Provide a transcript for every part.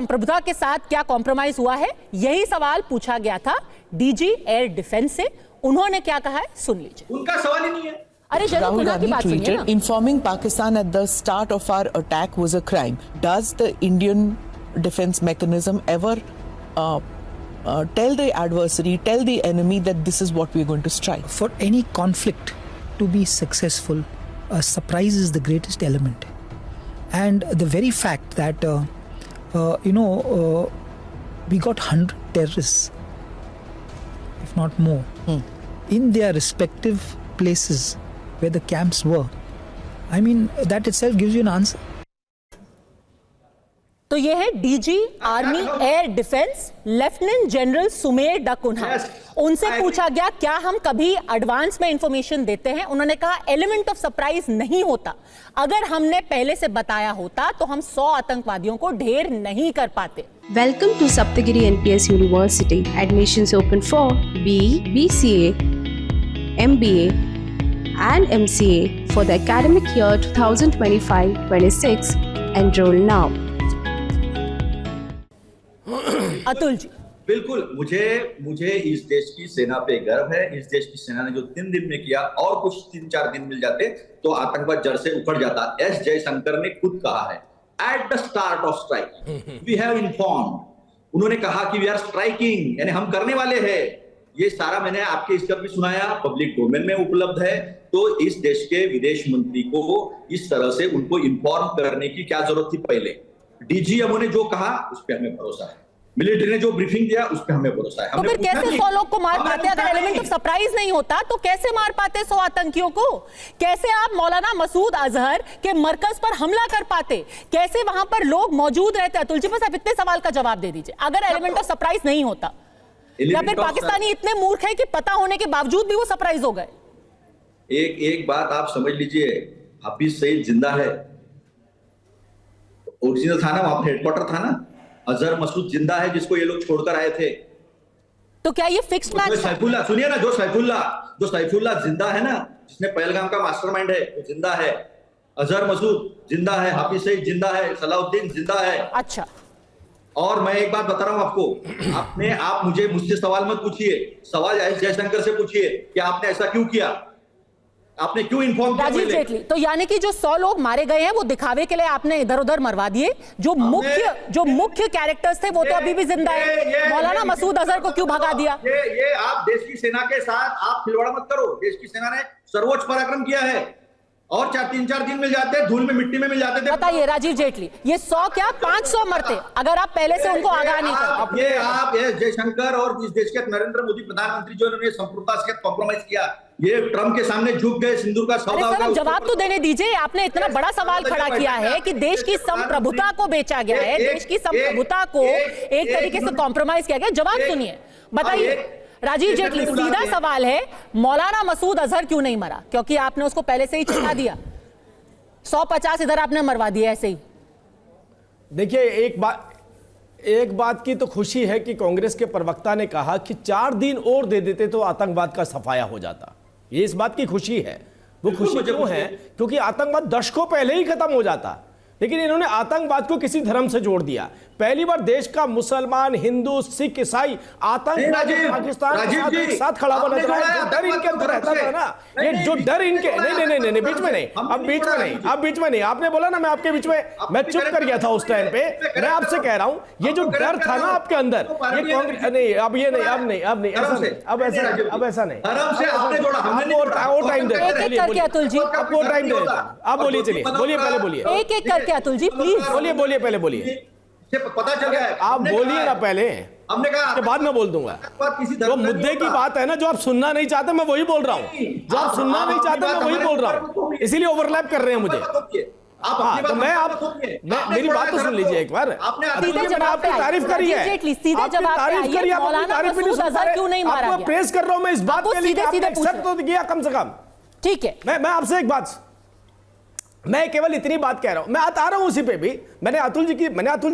संप्रभुता के साथ क्या कॉम्प्रोमाइज हुआ है, यही सवाल पूछा गया था डीजी एयर डिफेंस से। उन्होंने क्या कहा है सुन लीजिए। उनका सवाल ही नहीं है। अरे Rahul Gandhi tweeted, informing Pakistan at the start of our attack was a crime. Does the Indian defense mechanism ever tell the adversary, tell the enemy that this is what we're going to strike? For any conflict to be successful, a surprise is the greatest element. And the very fact that, we got 100 terrorists, if not more, in their respective places where the camps were. I mean, that itself gives you an answer. तो ये है DG army air defence lieutenant general Sumer डा कुन्हा। उनसे पूछा गया क्या हम कभी एडवांस में इंफॉर्मेशन देते हैं। उन्होंने कहा एलिमेंट ऑफ सरप्राइज नहीं होता, अगर हमने पहले से बताया होता तो हम 100 आतंकवादियों को ढेर नहीं कर पाते। Welcome to Saptagiri NPS University. Admissions open for BE, BCA, MBA and MCA for the academic year 2025-26. Enroll now. Atul ji, बिल्कुल, मुझे इस देश की सेना पे गर्व है। इस देश की सेना ने जो 3 दिन में किया, और कुछ 3-4 दिन मिल जाते तो आतंकवाद जड़ से उखड़ जाता। एस जयशंकर ने खुद कहा है, at the start of strike we have informed. उन्होंने कहा कि वी आर स्ट्राइकिंग, यानी हम करने वाले हैं। ये सारा मैंने आपके इस पर भी सुनाया, पब्लिक डोमेन में उपलब्ध है। तो इस देश के विदेश मंत्री को इस तरह से उनको इन्फॉर्म करने की क्या जरूरत थी पहले। डीजीएमओ ने जो कहा उस पर हमें भरोसा है, मिलिट्री ने जो ब्रीफिंग दिया उस पर हमें भरोसा है। तो फिर कैसे 100 लोग को मार पाते? अगर एलिमेंट ऑफ सरप्राइज नहीं होता तो कैसे मार पाते 100 आतंकियों को? कैसे आप मौलाना मसूद अजहर के मरकज पर हमला कर पाते? कैसे वहां पर लोग मौजूद रहते? अतुल जी, बस आप इतने सवाल का जवाब दे दीजिए। अगर एलिमेंट ऑफ सरप्राइज नहीं होता, या फिर पाकिस्तानी इतने मूर्ख है कि पता होने के बावजूद भी वो सरप्राइज हो गए? एक बात आप समझ लीजिए, हाफिज सईद जिंदा है, ओरिजिनल था ना, वहां पर हेडक्वार्टर था ना। अजहर मसूद जिंदा है, जिसको ये लोग छोड़कर आए थे। तो क्या ये फिक्स्ड मैच? सैफुल्लाह, सुनिए ना, जो सैफुल्लाह जिंदा है ना, जिसने पहलगाम का मास्टरमाइंड है, वो जिंदा है। अजहर मसूद जिंदा है, हाफिज सईद जिंदा है, सलाउद्दीन जिंदा है। अच्छा, और मैं एक बात बता रहा हूं आपको, आप मुझसे सवाल मत पूछिए, सवाल एस जयशंकर से पूछिए कि आपने ऐसा क्यों किया, आपने क्यों इन्फॉर्म किया। राजीव जेटली, तो यानी कि जो 100 लोग मारे गए हैं वो दिखावे के लिए आपने इधर उधर मरवा दिए। जो मुख्य कैरेक्टर्स थे वो तो अभी भी जिंदा है। मौलाना मसूद अजहर को क्यों भगा दिया? ये आप देश की सेना के साथ आप खिलवाड़ मत करो। देश की सेना ने सर्वोच्च पराक्रम किया है, और 3-4 दिन मिल जाते, धूल में मिट्टी में मिल जाते थे। बताइए राजीव जेटली, ये 100 क्या 500 मरते अगर आप पहले से उनको आगाह नहीं करते। आप एस जयशंकर और इस देश के नरेंद्र मोदी प्रधानमंत्री जो इन्होंने संप्रभुता से कॉम्प्रोमाइज किया, ये ट्रम्प के सामने झुक गए, सिंदूर का सौदा हो गया। जवाब तो देने दीजिए। आपने इतना बड़ा सवाल खड़ा किया है कि देश की संप्रभुता को बेचा गया है, देश की संप्रभुता को एक तरीके से कॉम्प्रोमाइज किया गया। जवाब सुनिए, बताइए राजीव जेटली, सीधा सवाल है, मौलाना मसूद अजहर क्यों नहीं मरा? क्योंकि आपने उसको पहले से ही चिढ़ा दिया। 150 इधर आपने मरवा दिया ऐसे ही। देखिए, एक बात की तो खुशी है कि कांग्रेस के प्रवक्ता ने कहा कि 4 दिन और दे देते तो आतंकवाद का सफाया हो जाता। ये इस बात की खुशी है। वो खुशी क्यों है? क्योंकि आतंकवाद दशकों पहले ही खत्म हो जाता, लेकिन इन्होंने आतंकवाद को किसी धर्म से जोड़ दिया। पहली बार देश का मुसलमान, हिंदू, सिख, ईसाई आतंकवादी पाकिस्तान के साथ एक साथ खड़ा हुआ नजर आया। जो डर इनके अंदर रहता था ना, ये जो डर इनके नहीं, बीच में नहीं, अब बीच में नहीं, आपने बोला ना, मैं आपके बीच में मैं चुप कर गया था उस टाइम पे। मैं आपसे कह रहा हूं, ये जो डर था ना आपके अंदर, ये कांग्रेस नहीं, अब ये नहीं, अब नहीं, अब ऐसा नहीं। और टाइम दे, अतुल जी आपको टाइम दे देता। आप बोलिए, चलिए बोलिए, पहले बोलिए, एक करके अतुल जी प्लीज बोलिए, पहले बोलिए। पता चल गया है, आप बोलिए ना पहले, हमने कहा के बाद मैं बोल दूंगा। तो मुद्दे की बात है ना, जो आप सुनना नहीं चाहते मैं वही बोल रहा हूँ। जो आप सुनना नहीं चाहते मैं वही बोल रहा हूँ, इसीलिए ओवरलैप कर रहे हैं मुझे। तो मेरी बात तो सुन लीजिए एक बार। आपने आपकी तारीफ करी है, आपको प्रेस कर रहा हूं मैं इस बात के लिए, आपने एक्सेप्ट तो किया कम से कम। ठीक है, मैं आपसे एक बात, मैं केवल इतनी बात कह रहा हूं, मैं आ रहा हूं उसी पे भी। मैंने अतुल जी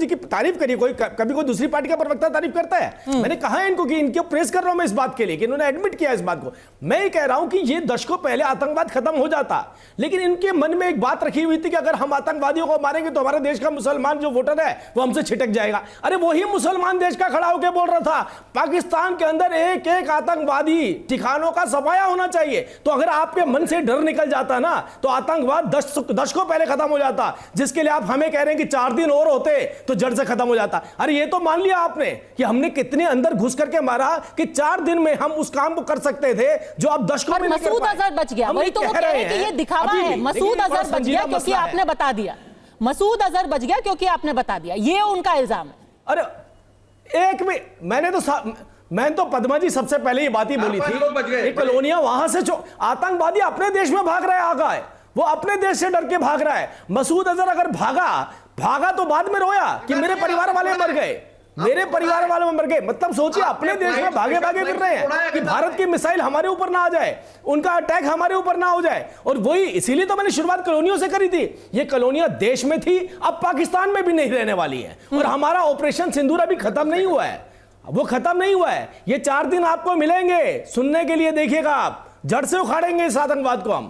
की तारीफ करी, कभी कोई दूसरी पार्टी का प्रवक्ता तारीफ करता है? मैंने कहा है इनको कि इनके प्रेस कर रहा हूं मैं इस बात के लिए कि इन्होंने एडमिट किया इस बात को। मैं ये कह रहा हूं कि ये दशकों पहले आतंकवाद खत्म हो जाता, लेकिन इनके मन में एक बात रखी हुई थी कि अगर हम आतंकवादियों को मारेंगे तो हमारे देश का मुसलमान जो वोटर है वो हमसे छिटक जाएगा। अरे वही मुसलमान देश का खड़ा होकर बोल रहा था पाकिस्तान के अंदर एक एक आतंकवादी ठिकानों का सफाया होना चाहिए। तो अगर आपके मन से डर निकल जाता ना तो आतंकवाद दशकों पहले खत्म हो जाता, जिसके लिए आप हमें कह रहे हैं कि 4 दिन और होते तो जड़ से खत्म हो जाता। अरे ये तो मान लिया आपने कि हमने कितने अंदर घुस करके मारा कि 4 दिन में हम उस काम को कर सकते थे जो आप दशकों में नहीं कर पाए। मसूद अजहर बच गया, वही तो वो कह रहे हैं कि ये दिखावा है। मसूद अजहर बच गया क्योंकि आपने बता दिया, मसूद अजहर बच गया क्योंकि आपने बता दिया, ये उनका इल्जाम है। अरे एक में मैंने तो पद्मा जी सबसे पहले ये बात ही बोली थी, कॉलोनियां वहां से जो आतंकवादी अपने देश में भाग रहा है, आगा है वो अपने देश से डर के भाग रहा है। मसूद अजहर अगर भागा तो बाद में रोया कि मेरे परिवार वाले मर गए, मेरे परिवार वाले मर गए। मतलब सोचिए अपने देश में भागे फिर रहे हैं कि भारत की मिसाइल हमारे ऊपर ना आ जाए, उनका अटैक हमारे ऊपर ना हो जाए। और वही इसीलिए तो मैंने शुरुआत कॉलोनियों से करी थी। ये कॉलोनियां देश में थी, अब पाकिस्तान में भी नहीं रहने वाली है। और हमारा ऑपरेशन सिंदूर अभी खत्म नहीं हुआ है, वो खत्म नहीं हुआ है। ये 4 दिन आपको मिलेंगे सुनने के लिए, देखिएगा आप, जड़ से उखाड़ेंगे इस आतंकवाद को हम।